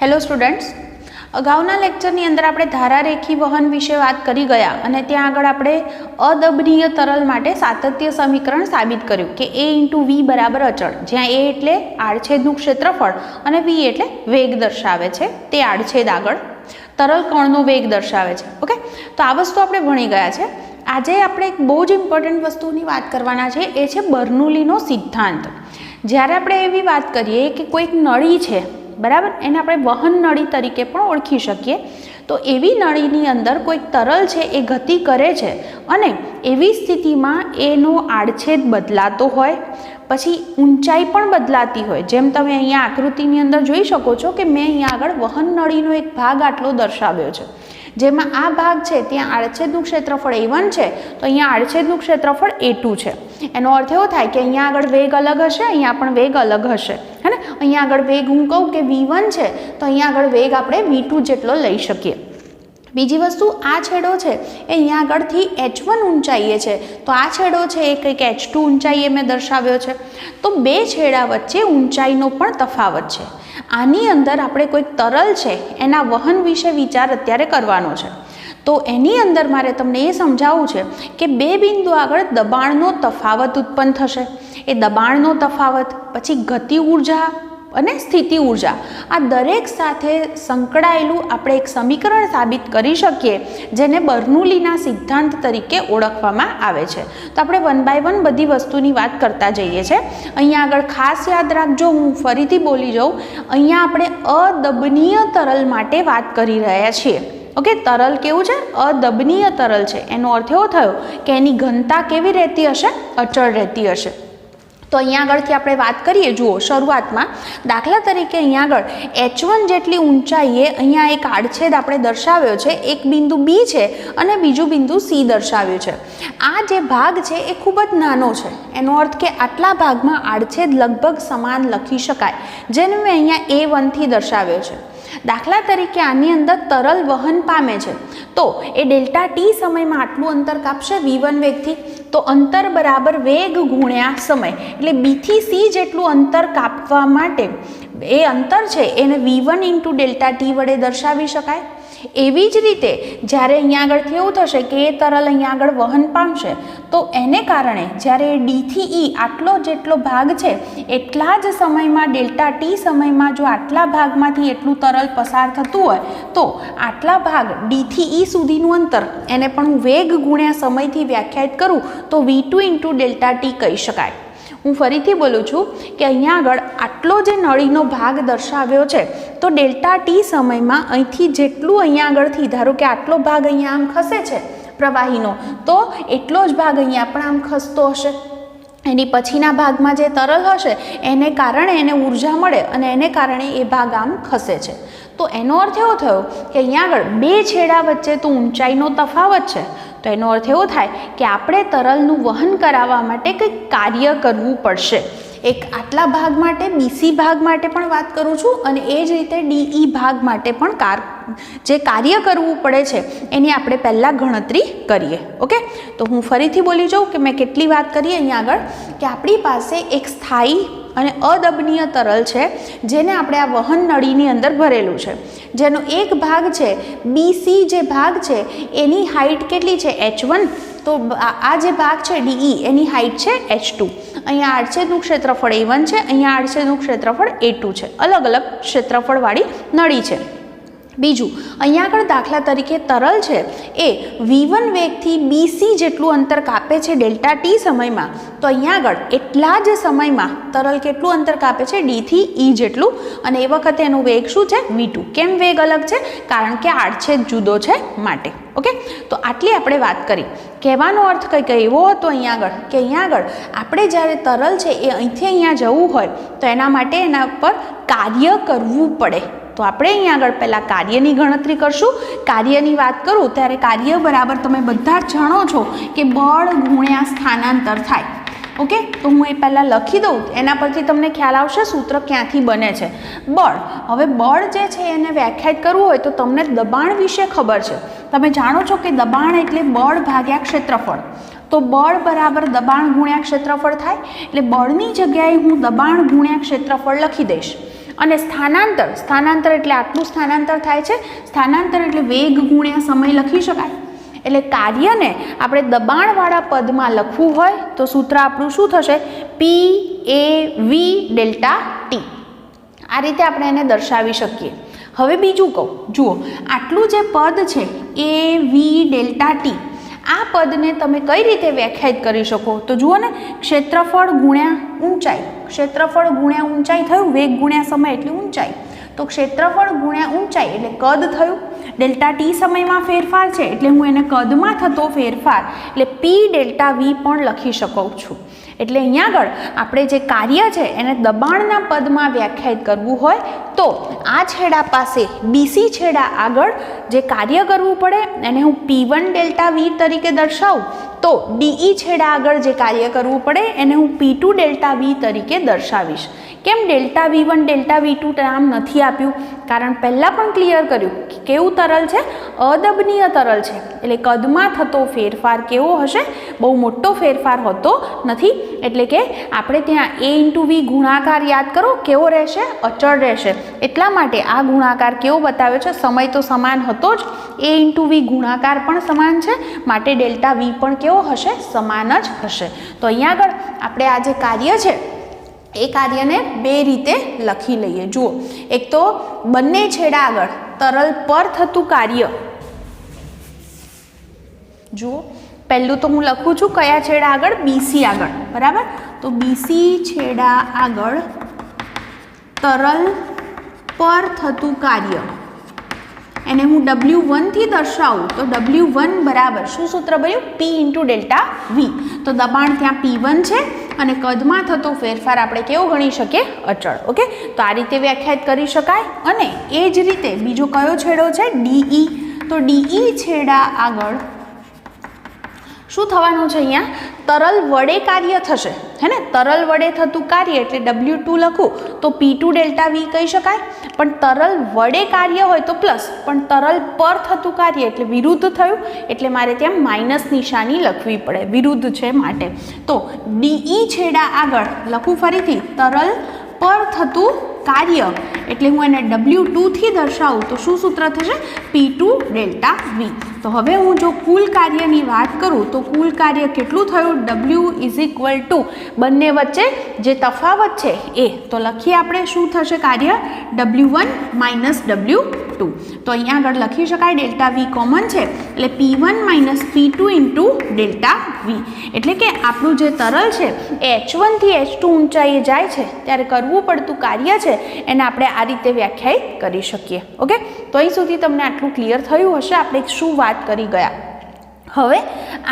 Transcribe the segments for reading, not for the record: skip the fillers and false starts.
Hello students, अगाउना लेक्चरनी अंदर આપણે ધારારેખી વહન વિશે વાત કરી ગયા અને ત્યાં આગળ આપણે અદબનીય તરલ માટે સાતત્ય સમીકરણ સાબિત કર્યું કે a * v બરાબર અચળ, જ્યાં a એટલે આડછેદનું ક્ષેત્રફળ અને v એટલે વેગ દર્શાવે છે, તે આડછેદ આગળ તરલ કણનો વેગ દર્શાવે છે. ઓકે, તો આ વસ્તુ આપણે ભણી ગયા છે. આજે આપણે એક બહુ જ ઇમ્પોર્ટન્ટ વસ્તુની વાત કરવાના છે, એ છે બર્નૌલીનો સિદ્ધાંત. જ્યારે આપણે એવી વાત કરીએ કે કોઈક નળી છે, બરાબર, એને આપણે વહન નળી તરીકે પણ ઓળખી શકીએ. તો એવી નળીની અંદર કોઈક તરલ છે એ ગતિ કરે છે અને એવી સ્થિતિમાં એનો આડછેદ બદલાતો હોય, પછી ઊંચાઈ પણ બદલાતી હોય. જેમ તમે અહીંયા આકૃતિની અંદર જોઈ શકો છો કે મેં અહીંયા આગળ વહન નળીનો એક ભાગ આટલો દર્શાવ્યો છે, જેમાં આ ભાગ છે ત્યાં આડછેદનું ક્ષેત્રફળ a1 છે, તો અહીંયા આડછેદનું ક્ષેત્રફળ a2 છે. એનો અર્થ એવો થાય કે અહીંયા આગળ વેગ અલગ હશે, અહીંયા પણ વેગ અલગ હશે, હે ને. અહીંયા આગળ વેગ હું કહું કે v1 છે, તો અહીંયા આગળ વેગ આપણે v2 જેટલો લઈ શકીએ. બીજી વસ્તુ, આ છેડો છે એ અહીંયા આગળથી h1 ઊંચાઈએ છે, તો આ છેડો છે એ કંઈક h2 ઊંચાઈએ મેં દર્શાવ્યો છે. તો બે છેડા વચ્ચે ઊંચાઈનો પણ તફાવત છે. આની અંદર આપણે કોઈક તરલ છે એના વહન વિશે વિચાર અત્યારે કરવાનો છે. તો એની અંદર મારે તમને એ સમજાવવું છે કે બે બિંદુ આગળ દબાણનો તફાવત ઉત્પન્ન થશે. એ દબાણનો તફાવત, પછી ગતિ ઉર્જા અને સ્થિતિ ઉર્જા, આ દરેક સાથે સંકળાયેલું આપણે એક સમીકરણ સાબિત કરી શકીએ, જેને બર્નૌલીના સિદ્ધાંત તરીકે ઓળખવામાં આવે છે. તો આપણે 1 by 1 બધી વસ્તુની વાત કરતા જઈએ છીએ. અહીંયા આગળ ખાસ યાદ રાખજો, હું ફરીથી બોલી જાઉં, અહીંયા આપણે અદબનીય તરલ માટે વાત કરી રહ્યા છીએ. ઓકે, તરલ કેવું છે? અદબનીય તરલ છે. એનો અર્થ એવો થયો કે એની ઘનતા કેવી રહેતી હશે? અચળ રહેતી હશે. તો અહીંયા આગળથી આપણે વાત કરીએ. જુઓ, શરૂઆતમાં દાખલા તરીકે અહીંયા આગળ h1 જેટલી ઊંચાઈએ અહીંયા એક આડછેદ આપણે દર્શાવ્યો છે, એક બિંદુ b છે અને બીજું બિંદુ c દર્શાવ્યું છે. આ જે ભાગ છે એ ખૂબ જ નાનો છે. એનો અર્થ કે આટલા ભાગમાં આડછેદ લગભગ સમાન લખી શકાય, જેને મેં અહીંયા a1 થી દર્શાવ્યો છે. દાખલા તરીકે આની અંદર તરલ વહન પામે છે, તો એ ડેલ્ટા ટી સમયમાં આટલું અંતર કાપશે v1 વેગથી. તો અંતર બરાબર વેગ ગુણ્યા સમય, એટલે b થી c જેટલું અંતર કાપવા માટે એ અંતર છે એને v1 × ડેલ્ટા ટી વડે દર્શાવી શકાય. એવી જ રીતે જ્યારે અહીંયા આગળથી એવું થશે કે એ તરલ અહીંયા આગળ વહન પામશે, તો એને કારણે જ્યારે ડી થી ઈ આટલો જેટલો ભાગ છે એટલા જ સમયમાં ડેલ્ટા ટી સમયમાં જો આટલા ભાગમાંથી એટલું તરલ પસાર થતું હોય, તો આટલા ભાગ ડી થી ઈ સુધીનું અંતર એને પણ હું વેગ ગુણ્યા સમયથી વ્યાખ્યાયિત કરું તો v2 × ડેલ્ટા ટી કહી શકાય. હું ફરીથી બોલું છું કે અહીંયા આગળ આટલો જે નળીનો ભાગ દર્શાવ્યો છે, તો ડેલ્ટા ટી સમયમાં અહીંથી જેટલું અહીંયા આગળથી, ધારો કે આટલો ભાગ અહીંયા આમ ખસે છે પ્રવાહીનો, તો એટલો જ ભાગ અહીંયા પણ આમ ખસતો હશે. એની પછીના ભાગમાં જે તરલ હશે એને કારણે એને ઉર્જા મળે અને એને કારણે એ ભાગ આમ ખસે છે. તો એનો અર્થ એવો થયો કે અહીંયા આગળ બે છેડા વચ્ચે તો ઊંચાઈનો તફાવત છે. તો એનો અર્થ એવો થાય કે આપણે તરલનું વહન કરાવવા માટે કંઈક કાર્ય કરવું પડશે. એક આટલા ભાગ માટે, બીસી ભાગ માટે પણ વાત કરું છું, અને એ જ રીતે ડીઈ ભાગ માટે પણ જે કાર્ય કરવું પડે છે એની આપણે પહેલાં ગણતરી કરીએ. ઓકે, તો હું ફરીથી બોલી જાઉં કે મેં કેટલી વાત કરી અહીંયા આગળ, કે આપણી પાસે એક સ્થાયી અને અદબનીય તરલ છે, જેને આપણે આ વહન નળીની અંદર ભરેલું છે, જેનો એક ભાગ છે બીસી, જે ભાગ છે એની હાઇટ કેટલી છે? h1. તો આ જે ભાગ છે ડીઈ એની હાઇટ છે h2. અહીંયા આડછેદનું ક્ષેત્રફળ a1 છે, અહીંયા આડછેદનું ક્ષેત્રફળ a2 છે. અલગ અલગ ક્ષેત્રફળવાળી નળી છે. બીજું, અહીંયા આગળ દાખલા તરીકે તરલ છે એ v1 વેગથી બીસી જેટલું અંતર કાપે છે ડેલ્ટા ટી સમયમાં, તો અહીંયા આગળ એટલા જ સમયમાં તરલ કેટલું અંતર કાપે છે? ડી થી ઈ જેટલું, અને એ વખતે એનું વેગ શું છે? v2. કેમ વેગ અલગ છે? કારણ કે આડછેદ જુદો છે માટે. ઓકે, તો આટલી આપણે વાત કરી. કહેવાનો અર્થ કંઈક એવો હતો અહીંયા આગળ કે અહીંયા આગળ આપણે જ્યારે તરલ છે એ અહીંથી અહીંયા જવું હોય તો એના માટે એના પર કાર્ય કરવું પડે. તો આપણે અહીંયા આગળ પહેલાં કાર્યની ગણતરી કરશું. કાર્યની વાત કરું ત્યારે કાર્ય બરાબર તમે બધા જ જાણો છો કે બળ ગુણ્યા સ્થાનાંતર થાય. ઓકે, તો હું એ પહેલાં લખી દઉં, એના પરથી તમને ખ્યાલ આવશે સૂત્ર ક્યાંથી બને છે. બળ, હવે બળ જે છે એને વ્યાખ્યાયિત કરવું હોય તો તમને દબાણ વિશે ખબર છે. તમે જાણો છો કે દબાણ એટલે બળ ભાગ્યા ક્ષેત્રફળ. તો બળ બરાબર દબાણ ગુણ્યા ક્ષેત્રફળ થાય. એટલે બળની જગ્યાએ હું દબાણ ગુણ્યા ક્ષેત્રફળ લખી દઈશ. અને સ્થાનાંતર એટલે આટલું સ્થાનાંતર થાય છે, સ્થાનાંતર એટલે વેગ ગુણ્યા સમય લખી શકાય. એટલે કાર્યને આપણે દબાણવાળા પદમાં લખવું હોય તો સૂત્ર આપણું શું થશે? PAV delta T. આ રીતે આપણે એને દર્શાવી શકીએ. હવે બીજું કહું, જુઓ આટલું જે પદ છે AV ડેલ્ટા ટી, આ પદને તમે કઈ રીતે વ્યાખ્યાયિત કરી શકો? તો જુઓ ને, ક્ષેત્રફળ ગુણ્યા ઊંચાઈ. ક્ષેત્રફળ ગુણ્યા ઊંચાઈ થયું, વેગ ગુણ્યા સમય એટલે ઊંચાઈ. તો ક્ષેત્રફળ ગુણ્યા ઊંચાઈ એટલે કદ થયું. ડેલ્ટા ટી સમયમાં ફેરફાર છે એટલે હું એને કદમાં થતો ફેરફાર એટલે P ડેલ્ટા V પણ લખી શકું છું. એટલે અહીંયા આગળ આપણે જે કાર્ય છે એને દબાણના પદમાં વ્યાખ્યાયિત કરવું હોય તો આ છેડા પાસે BC છેડા આગળ જે કાર્ય કરવું પડે એને હું P1 ડેલ્ટા V તરીકે દર્શાવું, તો DE છેડા આગળ જે કાર્ય કરવું પડે એને હું P2 ડેલ્ટા V તરીકે દર્શાવીશ. કેમ ડેલ્ટા V1 ડેલ્ટા V2 નામ નથી આપ્યું? કારણ પહેલાં પણ ક્લિયર કર્યું કે કેવું તરલ છે? અદબનીય તરલ છે. એટલે કદમાં થતો ફેરફાર કેવો હશે? બહુ મોટો ફેરફાર હોતો નથી. એટલે કે આપણે ત્યાં A × V ગુણાકાર યાદ કરો, કેવો રહેશે? અચળ રહેશે. એટલા માટે આ ગુણાકાર કેવો બતાવ્યો છે? સમય તો સમાન હતો જ, A × V ગુણાકાર પણ સમાન છે, માટે ડેલ્ટા V પણ કેવો હશે? સમાન જ હશે. તો અહીંયા આગળ આપણે આ જે કાર્ય છે એ કાર્યને બે રીતે લખી લઈએ. જુઓ, એક તો બંને છેડા આગળ તરલ પર થતું કાર્ય. જુઓ, પહેલું તો હું લખું છું કયા છેડા આગળ? BC આગળ, બરાબર? તો BC છેડા આગળ તરલ પર થતું કાર્ય એને હું W1 થી દર્શાવું તો W1 બરાબર શું સૂત્ર બન્યું? P × delta V. તો દબાણ ત્યાં P1 છે અને કદમાં થતો ફેરફાર આપણે કેવો ગણી શકીએ? અચળ. ઓકે, તો આ રીતે વ્યાખ્યાયિત કરી શકાય. અને એ જ રીતે બીજો કયો છેડો છે? DE. તો DE છેડા આગળ શું થવાનું છે? અહીંયા તરલ વડે કાર્ય થશે, હે ને? તરલ વડે થતું કાર્ય એટલે W2 લખું તો P2 ડેલ્ટા V કહી શકાય. પણ તરલ વડે કાર્ય હોય તો પ્લસ, પણ તરલ પર થતું કાર્ય એટલે વિરુદ્ધ થયું, એટલે મારે ત્યાં માઇનસ નિશાની લખવી પડે, વિરુદ્ધ છે માટે. તો DE છેડા આગળ લખું ફરીથી તરલ પર થતું કાર્ય એટલે હું એને W2 થી દર્શાવું તો શું સૂત્ર થશે? P2 delta V. તો હવે હું જો કુલ કાર્યની વાત કરું તો કુલ કાર્ય કેટલું થયું? W = બંને વચ્ચે જે તફાવત છે એ. તો લખીએ આપણે શું થશે કાર્ય? W1 - W2. તો અહીંયા આગળ લખી શકાય ડેલ્ટા V કોમન છે એટલે P1 - P2 × ડેલ્ટા V. એટલે કે આપણું જે તરલ છે એ H1 થી H2 ઊંચાઈએ જાય છે ત્યારે કરવું પડતું કાર્ય છે એને આપણે આ રીતે વ્યાખ્યાયિત કરી શકીએ. ઓકે, તો અહીં સુધી તમને આટલું ક્લિયર થયું હશે આપણે શું વાત કરી ગયા. હવે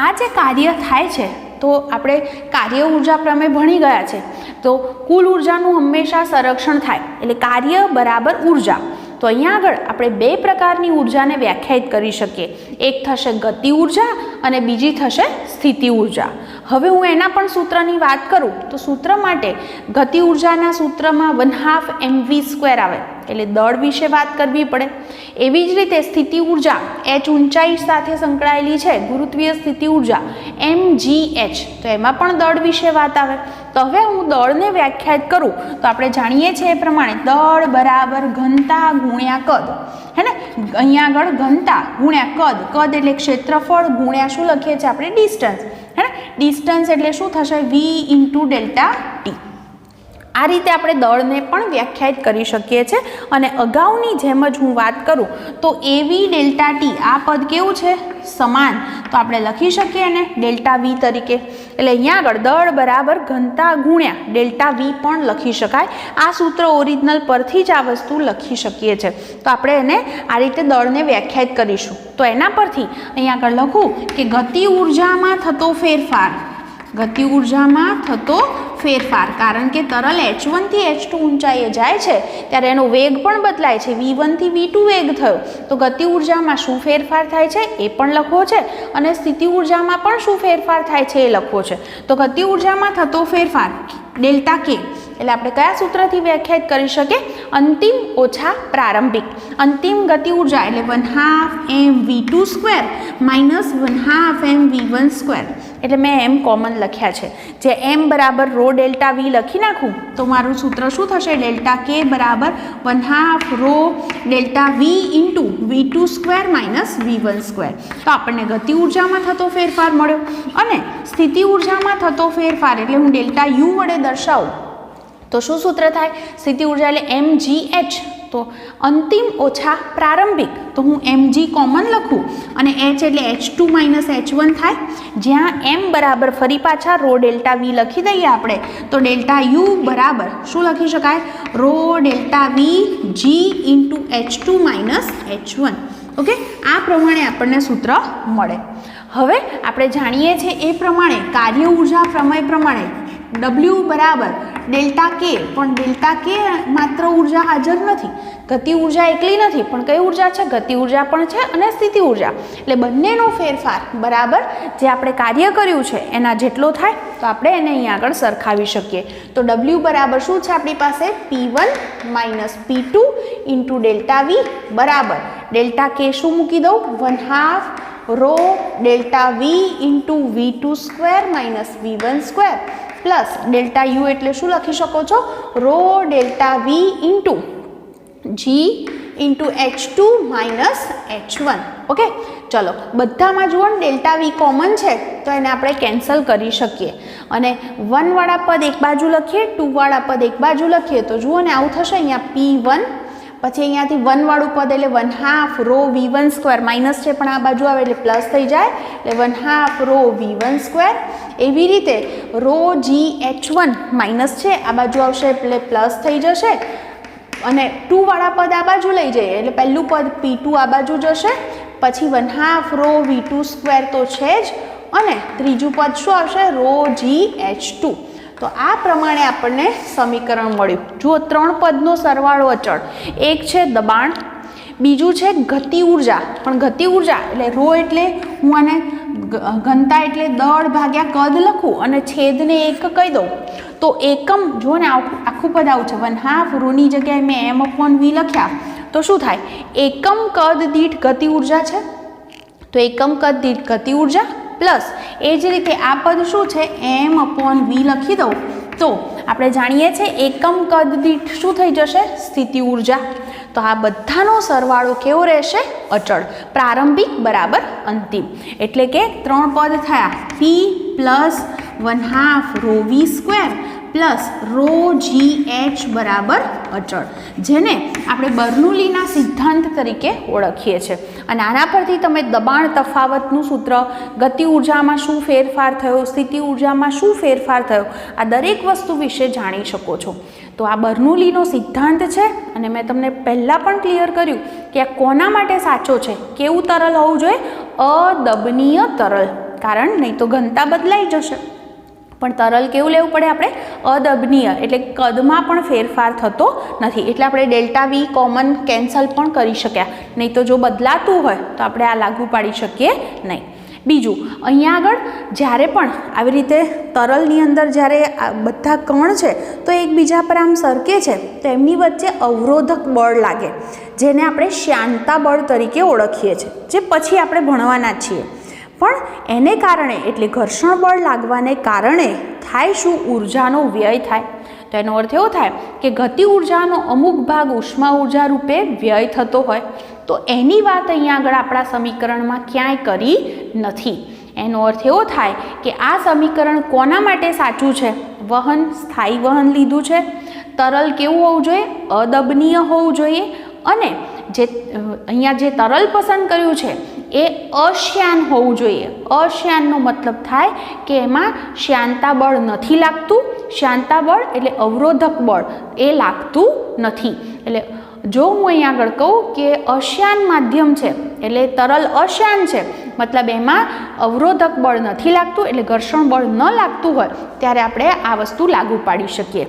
આ જે કાર્ય થાય છે તો આપણે કાર્ય ઉર્જા પ્રમેય ભણી ગયા છે. તો કુલ ઉર્જાનું હંમેશા સંરક્ષણ થાય એટલે કાર્ય બરાબર ઉર્જા. તો અહીંયા આગળ આપણે બે પ્રકારની ઉર્જાને વ્યાખ્યાયિત કરી શકીએ. એક થશે ગતિ ઉર્જા અને બીજી થશે સ્થિતિ ઉર્જા. હવે હું એના પણ સૂત્રની વાત કરું તો સૂત્ર માટે ગતિ ઉર્જાના સૂત્રમાં 1/2 mv² આવે એટલે દળ વિશે વાત કરવી પડે. એવી જ રીતે સ્થિતિ ઉર્જા h ઊંચાઈ સાથે સંકળાયેલી છે, ગુરુત્વીય સ્થિતિ ઉર્જા mgh, તો એમાં પણ દળ વિશે વાત આવે. તો હવે હું દળને વ્યાખ્યાયિત કરું તો આપણે જાણીએ છીએ એ પ્રમાણે દળ બરાબર ઘનતા ગુણ્યા કદ, હે ને? અહીંયા આગળ ઘનતા ગુણ્યા કદ, કદ એટલે ક્ષેત્રફળ ગુણ્યા શું લખીએ છીએ આપણે? ડિસ્ટન્સ, હે ને? ડિસ્ટન્સ એટલે શું થશે? V × delta T. આ રીતે આપણે દળને પણ વ્યાખ્યાયિત કરી શકીએ છીએ. અને અગાઉની જેમ જ હું વાત કરું તો AV ડેલ્ટા ટી આ પદ કેવું છે? સમાન. તો આપણે લખી શકીએ એને ડેલ્ટા V તરીકે. એટલે અહીંયા આગળ દળ બરાબર ઘનતા ગુણ્યા ડેલ્ટા V પણ લખી શકાય. આ સૂત્ર ઓરિજિનલ પરથી જ આ વસ્તુ લખી શકીએ છીએ. તો આપણે એને આ રીતે દળને વ્યાખ્યાયિત કરીશું. તો એના પરથી અહીંયા આગળ લખું કે ગતિ ઉર્જામાં થતો ફેરફાર, ગતિ ઉર્જામાં થતો ફેરફાર, કારણ કે તરલ H1 થી H2 ઊંચાઈએ જાય છે ત્યારે એનો વેગ પણ બદલાય છે. V1 થી V2 વેગ થયો તો ગતિ ઉર્જામાં શું ફેરફાર થાય છે એ પણ લખવો છે અને સ્થિતિ ઉર્જામાં પણ શું ફેરફાર થાય છે એ લખવો છે. તો ગતિ ઉર્જામાં થતો ફેરફાર ડેલ્ટા K એટલે આપણે કયા સૂત્રથી વ્યાખ્યાયિત કરી શકીએ? અંતિમ ઓછા પ્રારંભિક. અંતિમ ગતિ ઉર્જા એટલે 1/2 mv2² માઇનસ 1/2 mv1². એટલે મેં એમ કોમન લખ્યા છે. જે m બરાબર રો ડેલ્ટા વી લખી નાખું તો મારું સૂત્ર શું થશે? ડેલ્ટા કે બરાબર 1/2 rho delta V into v2² minus v1². તો આપણને ગતિ ઉર્જામાં થતો ફેરફાર મળ્યો. અને સ્થિતિ ઉર્જામાં થતો ફેરફાર એટલે હું ડેલ્ટા યુ વડે દર્શાવું તો શું સૂત્ર થાય? સ્થિતિ ઉર્જા એટલે mgh. તો અંતિમ ઓછા પ્રારંભિક તો હું mg કોમન લખું અને h એટલે h2 માઇનસ h1 થાય. જ્યાં m બરાબર ફરી પાછા રો ડેલ્ટા વી લખી દઈએ આપણે તો ડેલ્ટા યુ બરાબર શું લખી શકાય? Rho delta V G into h2 minus h1. Okay, આ પ્રમાણે આપણને સૂત્ર મળે. હવે આપણે જાણીએ છીએ એ પ્રમાણે કાર્ય ઉર્જા પ્રમેય પ્રમાણે W બરાબર ડેલ્ટા કે, પણ ડેલ્ટા કે માત્ર ઉર્જા હાજર નથી, ગતિ ઉર્જા એકલી નથી, પણ કઈ ઉર્જા છે? ગતિ ઉર્જા પણ છે અને સ્થિતિ ઉર્જા. એટલે બંનેનો ફેરફાર બરાબર જે આપણે કાર્ય કર્યું છે એના જેટલો થાય તો આપણે એને અહીંયા આગળ સરખાવી શકીએ. તો W બરાબર શું છે આપણી પાસે? P1 minus P2 into delta વી બરાબર ડેલ્ટા કે શું મૂકી દઉં? 1/2 rho delta V into v2² minus v1² plus delta U એટલે શું લખી શકો છો? Rho delta V into G into h2 minus h1. Okay, ચલો બધામાં જુઓ ને ડેલ્ટા વી કોમન છે તો એને આપણે કેન્સલ કરી શકીએ અને 1 વાળા પદ એક બાજુ લખીએ, 2 વાળા પદ એક બાજુ લખીએ તો જુઓ ને આવું થશે. અહીંયા P1 પછી અહીંયાથી 1 વાળું પદ એટલે 1/2 રો v1² માઇનસ છે પણ આ બાજુ આવે એટલે પ્લસ થઈ જાય એટલે 1/2 રો v1². એવી રીતે રો જી h1 માઇનસ છે આ બાજુ આવશે એટલે પ્લસ થઈ જશે અને 2 વાળા પદ આ બાજુ લઈ જઈએ એટલે પહેલું પદ P2 આ બાજુ જશે પછી 1/2 રો v2² તો છે જ અને ત્રીજું પદ શું આવશે? રો જી h2. તો આ પ્રમાણે આપણને સમીકરણ મળ્યું. જુઓ 3 પદનો સરવાળો અચળ, એક છે દબાણ, બીજું છે ગતિ ઉર્જા, પણ ગતિ ઉર્જા એટલે રો એટલે હું આને ઘનતા એટલે દળ ભાગ્યા કદ લખું અને છેદને એક કહી દઉં તો એકમ જુઓ ને આખું પદ આવું છે 1/2 રોની જગ્યાએ મેં m/v લખ્યા તો શું થાય? એકમ કદ દીઠ ગતિ ઉર્જા છે તો એકમ કદ દીઠ ગતિ ઉર્જા પ્લસ એ જ રીતે આ પદ શું છે? m/v લખી દઉં તો આપણે જાણીએ છીએ એકમ કદ દીઠ શું થઈ જશે? સ્થિતિ ઉર્જા. તો આ બધાનો સરવાળો કેવો રહેશે? અચળ. પ્રારંભિક બરાબર અંતિમ એટલે કે 3 પદ થયા P plus 1/2 rho v² plus rho G H બરાબર અચળ, જેને આપણે બર્નૌલીના સિદ્ધાંત તરીકે ઓળખીએ છીએ. અને આના પરથી તમે દબાણ તફાવતનું સૂત્ર, ગતિ ઉર્જામાં શું ફેરફાર થયો, સ્થિતિ ઉર્જામાં શું ફેરફાર થયો, આ દરેક વસ્તુ વિશે જાણી શકો છો. તો આ બર્નૌલીનો સિદ્ધાંત છે અને મેં તમને પહેલાં પણ ક્લિયર કર્યું કે આ કોના માટે સાચો છે? કેવું તરલ હોવું જોઈએ? અદબનીય તરલ, કારણ નહીં તો ઘનતા બદલાઈ જશે. પણ તરલ કેવું લેવું પડે આપણે? અદબનીય, એટલે કદમાં પણ ફેરફાર થતો નથી. એટલે આપણે ડેલ્ટા વી કોમન કેન્સલ પણ કરી શક્યા, નહીં તો જો બદલાતું હોય તો આપણે આ લાગુ પાડી શકીએ નહીં. બીજું, અહીંયા આગળ જ્યારે પણ આવી રીતે તરલની અંદર જ્યારે બધા કણ છે તો એકબીજા પર આમ સરકે છે તો એમની વચ્ચે અવરોધક બળ લાગે, જેને આપણે શ્યાનતા બળ તરીકે ઓળખીએ છીએ, જે પછી આપણે ભણવાના છીએ. પણ એને કારણે એટલે ઘર્ષણ બળ લાગવાને કારણે થાય શું? ઉર્જાનો વ્યય થાય. તો એનો અર્થ એવો થાય કે ગતિ ઉર્જાનો અમુક ભાગ ઉષ્મા ઉર્જા રૂપે વ્યય થતો હોય તો એની વાત અહીંયા આગળ આપણા સમીકરણમાં ક્યાંય કરી નથી. એનો અર્થ એવો થાય કે આ સમીકરણ કોના માટે સાચું છે? વહન, સ્થાયી વહન લીધું છે. તરલ કેવું હોવું જોઈએ? અદબનીય હોવું જોઈએ. અને જે અહીંયા જે તરલ પસંદ કર્યું છે એ અશ્યાન હોવું જોઈએ. અશ્યાનનો મતલબ થાય કે એમાં શ્યાનતા બળ નથી લાગતું. શ્યાનતા બળ એટલે અવરોધક બળ એ લાગતું નથી. એટલે જો હું અહીં આગળ કહું કે અશ્યાન માધ્યમ છે એટલે તરલ અશ્યાન છે, મતલબ એમાં અવરોધક બળ નથી લાગતું, એટલે ઘર્ષણ બળ ન લાગતું હોય ત્યારે આપણે આ વસ્તુ લાગુ પાડી શકીએ.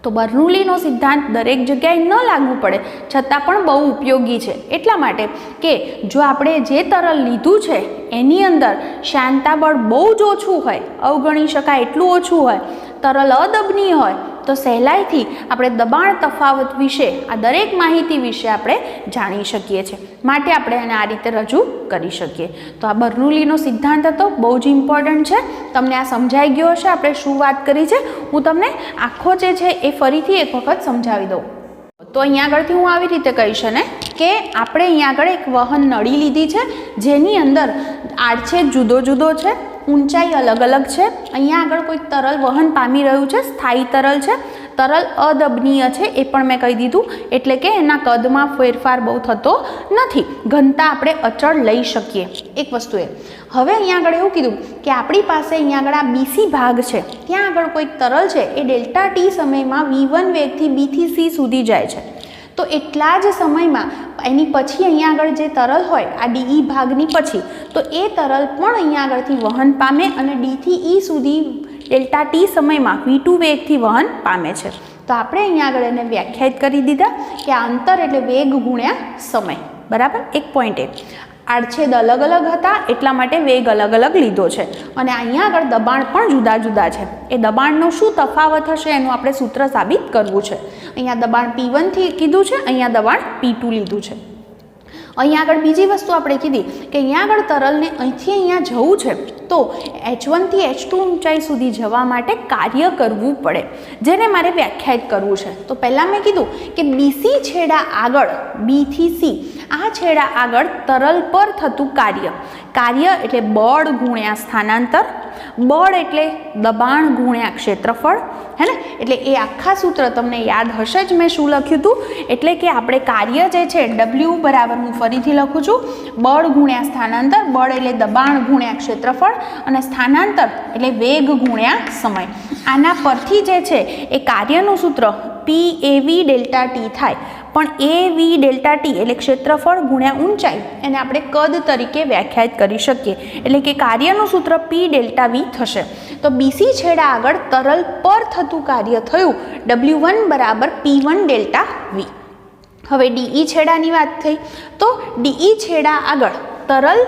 તો બર્નૌલીનો સિદ્ધાંત દરેક જગ્યાએ ન લાગુ પડે છતાં પણ બહુ ઉપયોગી છે. એટલા માટે કે જો આપણે જે તરલ લીધું છે એની અંદર શ્યાનતા બળ બહુ જ ઓછું હોય, અવગણી શકાય એટલું ઓછું હોય, તરલ અદબનીય હોય તો સહેલાઈથી આપણે દબાણ તફાવત વિશે આ દરેક માહિતી વિશે આપણે જાણી શકીએ છીએ, માટે આપણે એને આ રીતે રજૂ કરી શકીએ. તો આ બર્નૌલીનો સિદ્ધાંત હતો, બહુ જ ઇમ્પોર્ટન્ટ છે. તમને આ સમજાઈ ગયો હશે આપણે શું વાત કરી છે. હું તમને આખો જે છે એ ફરીથી એક વખત સમજાવી દઉં. તો અહીંયા આગળથી હું આવી રીતે કહીશ ને કે આપણે અહીંયા આગળ એક વહન નળી લીધી છે, જેની અંદર આડછેદ જુદો જુદો છે, ઊંચાઈ અલગ અલગ છે. અહીંયા આગળ કોઈક તરલ વહન પામી રહ્યું છે, સ્થાયી તરલ છે. તરલ અદબનીય છે એ પણ મેં કહી દીધું, એટલે કે એના કદમાં ફેરફાર બહુ થતો નથી. ઘનતા આપણે અચળ લઈ શકીએ. એક વસ્તુ એ હવે અહીંયા આગળ એવું કીધું કે આપણી પાસે અહીંયા આગળ આ બીસી ભાગ છે, ત્યાં આગળ કોઈક તરલ છે એ ડેલ્ટા ટી સમયમાં V1 વેગથી B થી C સુધી જાય છે. તો એટલા જ સમયમાં એની પછી અહીંયા આગળ જે તરલ હોય આ ડી ભાગની પછી, તો એ તરલ પણ અહીંયા આગળથી વહન પામે અને ડી થી E સુધી ડેલ્ટા ટી સમયમાં V2 વેગથી વહન પામે છે. તો આપણે અહીંયા આગળ એને વ્યાખ્યાયિત કરી દીધા કે આ અંતર એટલે વેગ ગુણ્યા સમય, બરાબર. એક પોઈન્ટ એ આડછેદ અલગ અલગ હતા એટલા માટે વેગ અલગ અલગ લીધો છે, અને અહીંયા આગળ દબાણ પણ જુદા જુદા છે. એ દબાણનો શું તફાવત હશે એનું આપણે સૂત્ર સાબિત કરવું છે. અહીંયા દબાણ P1 થી કીધું છે, અહીંયા દબાણ P2 લીધું છે. અહીંયા આગળ બીજી વસ્તુ આપણે કીધી કે અહીંયા આગળ તરલને અહીંથી અહીંયા જવું છે, તો H1 થી H2 ઊંચાઈ સુધી જવા માટે કાર્ય કરવું પડે, જેને મારે વ્યાખ્યાયિત કરવું છે. તો પહેલાં મેં કીધું કે BC છેડા આગળ, B થી C આ છેડા આગળ તરલ પર થતું કાર્ય એટલે બળ ગુણ્યા સ્થાનાંતર, બળ એટલે દબાણ ગુણ્યા ક્ષેત્રફળ, હે ને. એટલે એ આખા સૂત્ર તમને યાદ હશે જ મેં શું લખ્યું હતું. એટલે કે આપણે કાર્ય જે છે W બરાબર, હું ફરીથી લખું છું, બળ ગુણ્યા સ્થાનાંતર. બળ એટલે દબાણ ગુણ્યા ક્ષેત્રફળ અને સ્થાનાંતર એટલે વેગ ગુણ્યા સમય. આના પરથી જે છે એ કાર્યનું સૂત્ર PAV ડેલ્ટા ટી થાય, પણ AV ડેલ્ટા ટી એટલે ક્ષેત્રફળ ગુણ્યા ઊંચાઈ એને આપણે કદ તરીકે વ્યાખ્યાયિત કરી શકીએ. એટલે કે કાર્યનું સૂત્ર P ડેલ્ટા V થશે. તો BC છેડા આગળ તરલ પર થતું કાર્ય થયું W1 બરાબર P1 ડેલ્ટા V. હવે DE છેડાની વાત થઈ, તો DE છેડા આગળ તરલ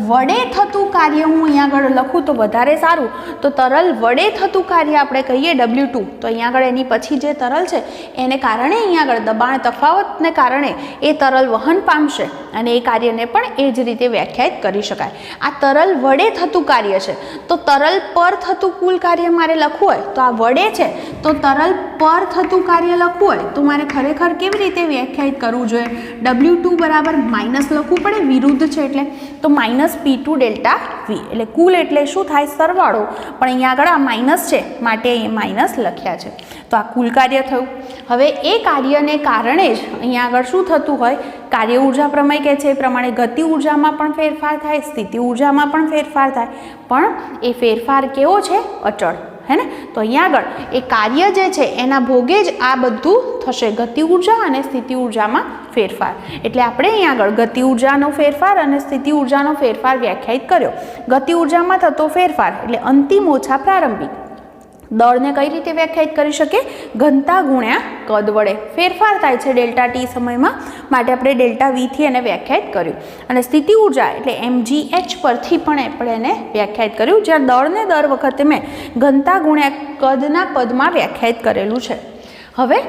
વડે થતું કાર્ય હું અહીંયા આગળ લખું તો વધારે સારું. તો તરલ વડે થતું કાર્ય આપણે કહીએ W2. તો અહીંયા આગળ એની પછી જે તરલ છે એને કારણે અહીંયા આગળ દબાણ તફાવતને કારણે એ તરલ વહન પામશે અને એ કાર્યને પણ એ જ રીતે વ્યાખ્યાયિત કરી શકાય. આ તરલ વડે થતું કાર્ય છે, તો તરલ પર થતું કુલ કાર્ય મારે લખવું હોય તો આ વડે છે, તો તરલ પર થતું કાર્ય લખવું હોય તો મારે ખરેખર કેવી રીતે વ્યાખ્યાયિત કરવું જોઈએ? W2 બરાબર માઇનસ લખવું પડે, વિરુદ્ધ છે એટલે. તો માઇનસ P2 ડેલ્ટા V એટલે કુલ એટલે શું થાય? સરવાળો. પણ અહીંયા આગળ આ માઇનસ છે માટે એ માઇનસ લખ્યા છે. તો આ કુલ કાર્ય થયું. હવે એ કાર્યને કારણે જ અહીંયા આગળ શું થતું હોય? કાર્ય ઉર્જા પ્રમેય કહે છે એ પ્રમાણે ગતિ ઉર્જામાં પણ ફેરફાર થાય, સ્થિતિ ઉર્જામાં પણ ફેરફાર થાય, પણ એ ફેરફાર કેવો છે? અચળ, હે ને. તો અહીંયા આગળ એ કાર્ય જે છે એના ભોગે જ આ બધું થશે, ગતિ ઉર્જા અને સ્થિતિ ઉર્જામાં ફેરફાર. એટલે આપણે અહીંયા આગળ ગતિ ઉર્જાનો ફેરફાર અને સ્થિતિ ઉર્જાનો ફેરફાર વ્યાખ્યાયિત કર્યો. ગતિ ઉર્જામાં થતો ફેરફાર એટલે અંતિમ ઓછા પ્રારંભિક. દળને કઈ રીતે વ્યાખ્યાયિત કરી શકીએ? ઘનતા ગુણ્યા કદ વડે ફેરફાર થાય છે ડેલ્ટા ટી સમયમાં, માટે આપણે ડેલ્ટા V થી એને વ્યાખ્યાયિત કર્યું. અને સ્થિતિ ઉર્જા એટલે mgh પરથી પણ આપણે એને વ્યાખ્યાયિત કર્યું, જ્યાં દળને દર વખતે મેં ઘનતા ગુણ્યા કદના પદમાં વ્યાખ્યાયિત કરેલું છે. હવે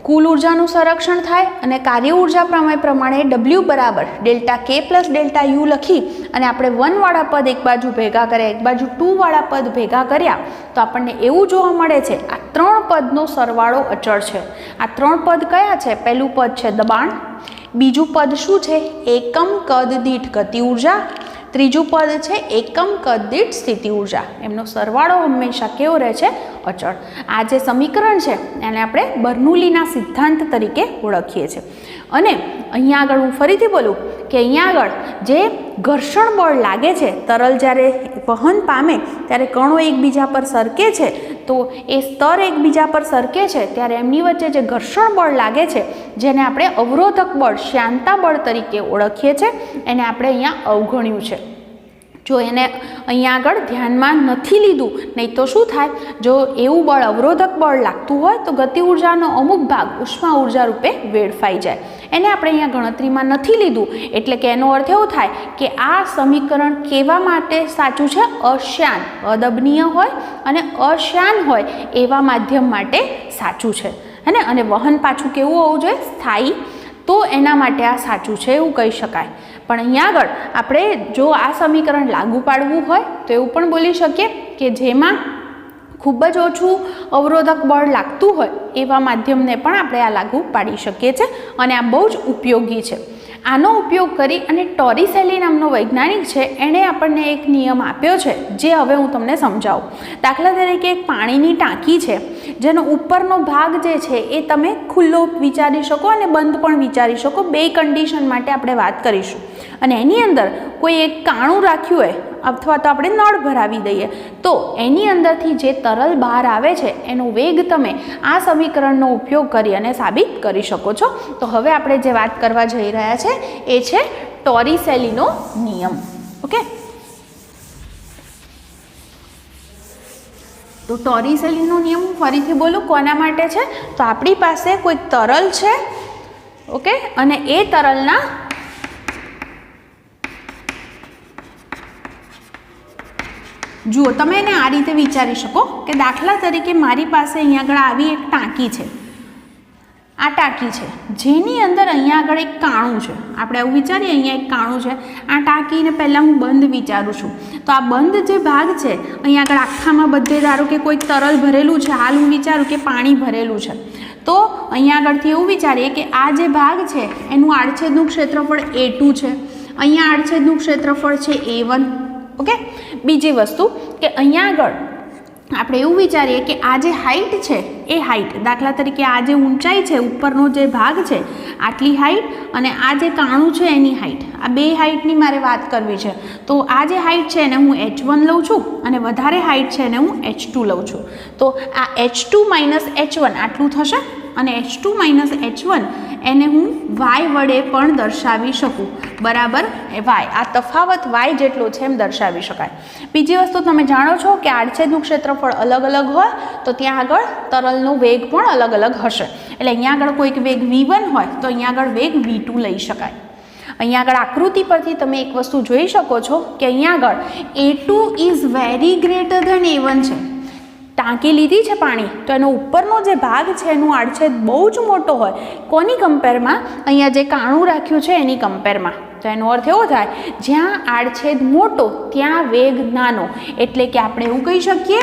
કુલ ઉર્જાનું સંરક્ષણ થાય અને કાર્ય ઉર્જા પ્રમેય પ્રમાણે W બરાબર delta K plus delta U લખી અને આપણે 1 વાળા પદ એક બાજુ ભેગા કર્યા, એક બાજુ 2 વાળા પદ ભેગા કર્યા, તો આપણને એવું જોવા મળે છે આ 3 પદનો સરવાળો અચળ છે. આ 3 પદ કયા છે? પહેલું પદ છે દબાણ, બીજું પદ શું છે? એકમ કદ દીઠ ગતિ ઉર્જા, ત્રીજું પદ છે એકમ કદ દીઠ સ્થિતિ ઉર્જા. એમનો સરવાળો હંમેશા કેવો રહે છે? અચળ. આ જે સમીકરણ છે એને આપણે બર્નૌલીના સિદ્ધાંત તરીકે ઓળખીએ છીએ. અને અહીંયા આગળ હું ફરીથી બોલું કે અહીંયા આગળ જે ઘર્ષણ બળ લાગે છે, તરલ જ્યારે વહન પામે ત્યારે કણો એકબીજા પર સરકે છે, તો એ સ્તર એકબીજા પર સરકે છે ત્યારે એમની વચ્ચે જે ઘર્ષણ બળ લાગે છે, જેને આપણે અવરોધક બળ, શ્યાનતા બળ તરીકે ઓળખીએ છીએ, એને આપણે અહીંયા અવગણ્યું છે. જો એને અહીંયા આગળ ધ્યાનમાં નથી લીધું, નહીં તો શું થાય? જો એવું બળ, અવરોધક બળ લાગતું હોય તો ગતિ ઉર્જાનો અમુક ભાગ ઉષ્મા ઉર્જા રૂપે વેડફાઈ જાય. એને આપણે અહીંયા ગણતરીમાં નથી લીધું, એટલે કે એનો અર્થ એવો થાય કે આ સમીકરણ કેવા માટે સાચું છે? અશ્યાન, અદબનીય હોય અને અશ્યાન હોય એવા માધ્યમ માટે સાચું છે, હે ને. અને વહન પાછું કેવું હોવું જોઈએ? સ્થાયી. તો એના માટે આ સાચું છે એવું કહી શકાય. પણ અહીંયા આગળ આપણે જો આ સમીકરણ લાગુ પાડવું હોય તો એવું પણ બોલી શકીએ કે જેમાં ખૂબ જ ઓછું અવરોધક બળ લાગતું હોય એવા માધ્યમને પણ આપણે આ લાગુ પાડી શકીએ છીએ અને આ બહુ જ ઉપયોગી છે. આનો ઉપયોગ કરી અને ટોરિસેલી નામનો વૈજ્ઞાનિક છે એણે આપણને એક નિયમ આપ્યો છે જે હવે હું તમને સમજાવું. દાખલા તરીકે એક પાણીની ટાંકી છે જેનો ઉપરનો ભાગ જે છે એ તમે ખુલ્લો વિચારી શકો અને બંધ પણ વિચારી શકો. બે કન્ડિશન માટે આપણે વાત કરીશું. અને એની અંદર કોઈ એક કાણું રાખ્યું હોય અથવા તો આપણે નળ ભરાવી દઈએ તો એની અંદરથી જે તરલ બહાર આવે છે એનો વેગ તમે આ સમીકરણનો ઉપયોગ કરી અને સાબિત કરી શકો છો. તો હવે આપણે જે વાત કરવા જઈ રહ્યા છે એ છે ટોરિસેલીનો નિયમ. ઓકે, તો ટોરિસેલીનો નિયમ હું ફરીથી બોલું કોના માટે છે? તો આપણી પાસે કોઈ તરલ છે, ઓકે, અને એ તરલના જુઓ તમે એને આ રીતે વિચારી શકો કે દાખલા તરીકે મારી પાસે અહીંયા આગળ આવી એક ટાંકી છે. આ ટાંકી છે જેની અંદર અહીંયા આગળ એક કાણું છે. આપણે એવું વિચારીએ અહીંયા એક કાણું છે. આ ટાંકીને પહેલાં હું બંધ વિચારું છું તો આ બંધ જે ભાગ છે અહીંયા આગળ આખામાં બધે ધારો કે કોઈક તરલ ભરેલું છે, હાલ હું વિચારું કે પાણી ભરેલું છે તો અહીંયા આગળથી એવું વિચારીએ કે આ જે ભાગ છે એનું આડછેદનું ક્ષેત્રફળ A2 છે, અહીંયા આડછેદનું ક્ષેત્રફળ છે A1. ઓકે, બીજી વસ્તુ કે અહીંયા આગળ આપણે એવું વિચારીએ કે આ જે હાઈટ છે એ હાઈટ, દાખલા તરીકે આ જે ઊંચાઈ છે ઉપરનો જે ભાગ છે આટલી હાઈટ અને આ જે કાણું છે એની હાઈટ, આ બે હાઈટની મારે વાત કરવી છે. તો આ જે હાઈટ છે એને હું H1 લઉં છું અને વધારે હાઈટ છે એને હું H2 લઉં છું. તો આ H2 - H1 આટલું થશે અને H2 - H1 એને હું y વડે પણ દર્શાવી શકું, બરાબર. y આ તફાવત y જેટલો છે એમ દર્શાવી શકાય. બીજી વસ્તુ તમે જાણો છો કે આડછેદનું ક્ષેત્રફળ અલગ અલગ હોય તો ત્યાં આગળ તરલનો વેગ પણ અલગ અલગ હશે. એટલે અહીંયા આગળ કોઈક વેગ v1 હોય તો અહીંયા આગળ વેગ v2 લઈ શકાય. અહીંયા આગળ આકૃતિ પરથી તમે એક વસ્તુ જોઈ શકો છો કે અહીંયા આગળ A2 is very greater than A1 છે. ટાંકી લીધી છે પાણી તો એનો ઉપરનો જે ભાગ છે એનું આડછેદ બહુ જ મોટો હોય કોની કમ્પેરમાં? અહીંયા જે કાણું રાખ્યું છે એની કમ્પેરમાં. તો એનો અર્થ એવો થાય જ્યાં આડછેદ મોટો ત્યાં વેગ નાનો. એટલે કે આપણે એવું કહી શકીએ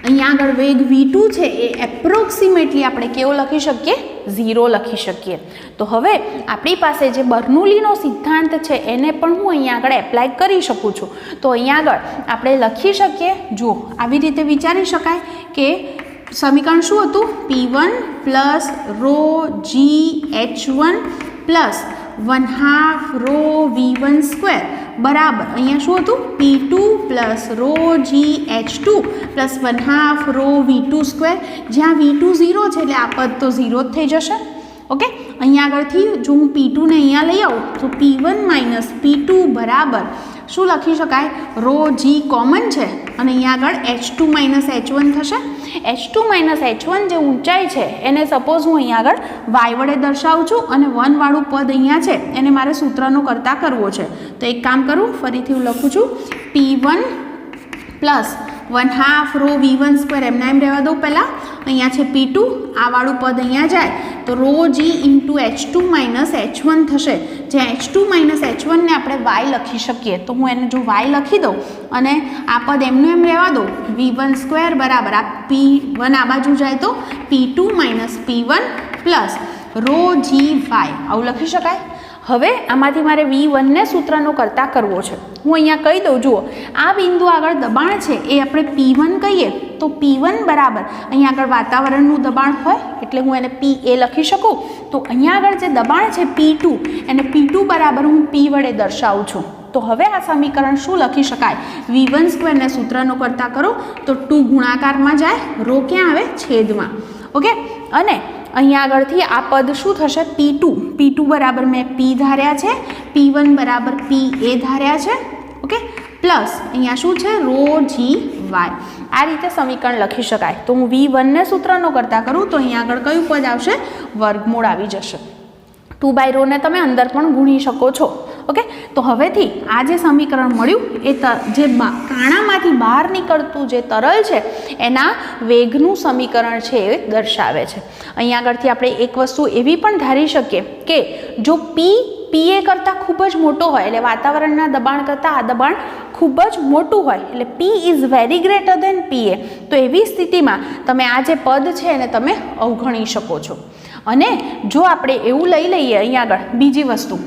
અહીંયા આગળ વેગ v2 છે એ એપ્રોક્સિમેટલી આપણે કેવો લખી શકીએ? 0 લખી શકીએ. તો હવે આપણી પાસે જે બર્નોલીનો સિદ્ધાંત છે એને પણ હું અહીંયા આગળ એપ્લાય કરી શકું છું. તો અહીંયા આગળ આપણે લખી શકીએ, જુઓ આવી રીતે વિચારી શકાય કે સમીકરણ શું હતું? P1 + ρgh1 + 1/2 ρv1² બરાબર અહીંયા શું હતું? P2 + ρgh2 + 1/2 ρv2². જ્યાં v2 0 છે એટલે આ પદ તો 0 જ થઈ જશે. ઓકે, અહીંયા આગળથી જો હું P2 ને અહીંયા લઈ આવું તો P1 - P2 બરાબર શું લખી શકાય? ρg કોમન છે અને અહીંયા આગળ H2 - H1 થશે. H2 - H1 જે ઊંચાઈ છે એને સપોઝ હું અહીંયા આગળ y વડે દર્શાવું છું અને 1 વાળું પદ અહીંયા છે એને મારે સૂત્રનો કરતા કરવો છે. તો એક કામ કરું, ફરીથી હું લખું છું P1 + 1/2 ρv1² એમના એમ રહેવા દઉં. પહેલાં અહીંયા છે P2, આ વાળું પદ અહીંયા જાય તો ρg × H2 - H1 થશે. જ્યાં H2 - H1 ને આપણે y લખી શકીએ તો હું એને જો y લખી દઉં અને આ પદ એમનું એમ રહેવા દઉં v1² બરાબર આ P1 આ બાજુ જાય તો P2 - P1 + ρgy આવું લખી શકાય. હવે આમાંથી મારે v1 ને સૂત્રનો કરતા કરવો છે. હું અહીંયા કહી દઉં, જુઓ આ બિંદુ આગળ દબાણ છે એ આપણે P1 કહીએ તો P1 બરાબર અહીંયા આગળ વાતાવરણનું દબાણ હોય એટલે હું એને PA લખી શકું. તો અહીંયા આગળ જે દબાણ છે P2 એને P2 બરાબર હું P વડે દર્શાવું છું. તો હવે આ સમીકરણ શું લખી શકાય? v1² ને સૂત્રનો કરતા કરો તો 2 ગુણાકારમાં જાય, રો ક્યાં આવે? છેદમાં. ઓકે, અને અહીંયા આગળથી આ પદ શું થશે? P2 બરાબર મેં P ધાર્યા છે, P1 બરાબર PA ધાર્યા છે. ઓકે, પ્લસ અહીંયા શું છે? ρgy. આ રીતે સમીકરણ લખી શકાય. તો હું v1 ને સૂત્રનો કરતા કરું તો અહીંયા આગળ કયું પદ આવશે? વર્ગમૂળ આવી જશે. 2/ρ ને તમે અંદર પણ ગુણી શકો છો. ઓકે, તો હવેથી આ જે સમીકરણ મળ્યું એ જે કાણામાંથી બહાર નીકળતું જે તરલ છે એના વેગનું સમીકરણ છે એ દર્શાવે છે. અહીંયા આગળથી આપણે એક વસ્તુ એવી પણ ધારી શકીએ કે જો પીએ કરતાં ખૂબ જ મોટો હોય એટલે વાતાવરણના દબાણ કરતાં આ દબાણ ખૂબ જ મોટું હોય એટલે P is very greater than PA, તો એવી સ્થિતિમાં તમે આ જે પદ છે એને તમે અવગણી શકો છો. અને જો આપણે એવું લઈ લઈએ અહીંયા આગળ બીજી વસ્તુ,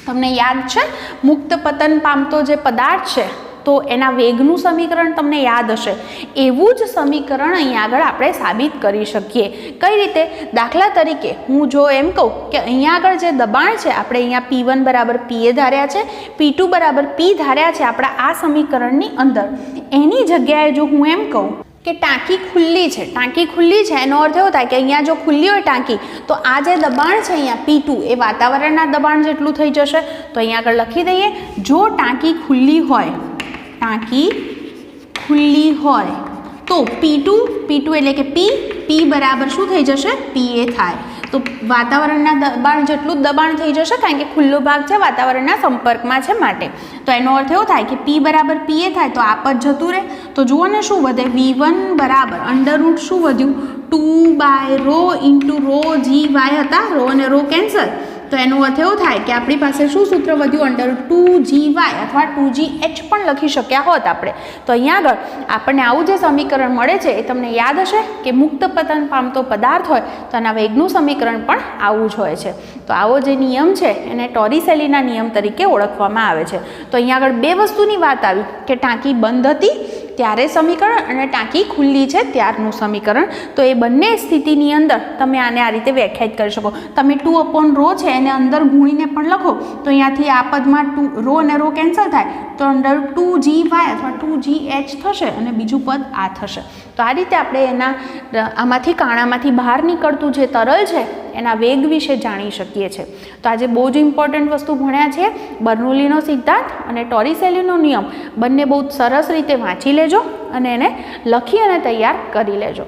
તમને યાદ છે મુક્ત પતન પામતો જે પદાર્થ છે તો એના વેગનું સમીકરણ તમને યાદ હશે, એવું જ સમીકરણ અહીંયા આગળ આપણે સાબિત કરી શકીએ. કઈ રીતે? દાખલા તરીકે હું જો એમ કહું કે અહીંયા આગળ જે દબાણ છે આપણે અહીંયા P1 બરાબર PA ધાર્યા છે, P2 બરાબર P ધાર્યા છે આપણા આ સમીકરણની અંદર, એની જગ્યાએ જો હું એમ કહું કે ટાંકી ખુલ્લી છે એનો અર્થ એવો થાય કે અહીંયા જો ખુલ્લી હોય ટાંકી તો આ જે દબાણ છે અહીંયા P2 એ વાતાવરણના દબાણ જેટલું થઈ જશે. તો અહીંયા આગળ લખી દઈએ, જો ટાંકી ખુલ્લી હોય તો P2 એટલે કે P બરાબર શું થઈ જશે? PA થાય. તો વાતાવરણના દબાણ જેટલું જ દબાણ થઈ જશે કારણ કે ખુલ્લો ભાગ છે વાતાવરણના સંપર્કમાં છે માટે. તો એનો અર્થ એવો થાય કે P બરાબર PA થાય તો આ પદ જતું રહે. તો જુઓ ને શું વધે? V1 બરાબર અંડરરૂટ શું વધ્યું? 2/ρ ઇન્ટુ ρ હતા, રો અને રો કેન્સલ. તો એનો અર્થ એવો થાય કે આપણી પાસે શું સૂત્ર વધ્યું? √2gy અથવા 2gh પણ લખી શક્યા હોત આપણે. તો અહીંયા આગળ આપણને આવું જે સમીકરણ મળે છે એ તમને યાદ હશે કે મુક્ત પતન પામતો પદાર્થ હોય તો એના વેગનું સમીકરણ પણ આવું જ હોય છે. તો આવો જે નિયમ છે એને ટોરિસેલીના નિયમ તરીકે ઓળખવામાં આવે છે. તો અહીંયા આગળ બે વસ્તુની વાત આવી કે ટાંકી બંધ હતી ત્યારે સમીકરણ અને ટાંકી ખુલ્લી છે ત્યારનું સમીકરણ. તો એ બંને સ્થિતિની અંદર તમે આને આ રીતે વ્યાખ્યાયિત કરી શકો. તમે 2/ρ છે એને અંદર ગુણીને પણ લખો તો અહીંયાથી આ પદમાં ρ અને ρ કેન્સલ થાય તો અંદર 2gy અથવા 2gh થશે અને બીજું પદ આ થશે. તો આ રીતે આપણે એના આમાંથી કાણામાંથી બહાર નીકળતું જે તરલ છે એના વેગ વિશે જાણી શકીએ છીએ. તો આજે બહુ જ ઇમ્પોર્ટન્ટ વસ્તુ ભણ્યા છે, બર્નોલીનો સિદ્ધાંત અને ટોરિસેલીનો નિયમ બંને બહુ સરસ રીતે વાંચી લેજો અને એને લખી અને તૈયાર કરી લેજો.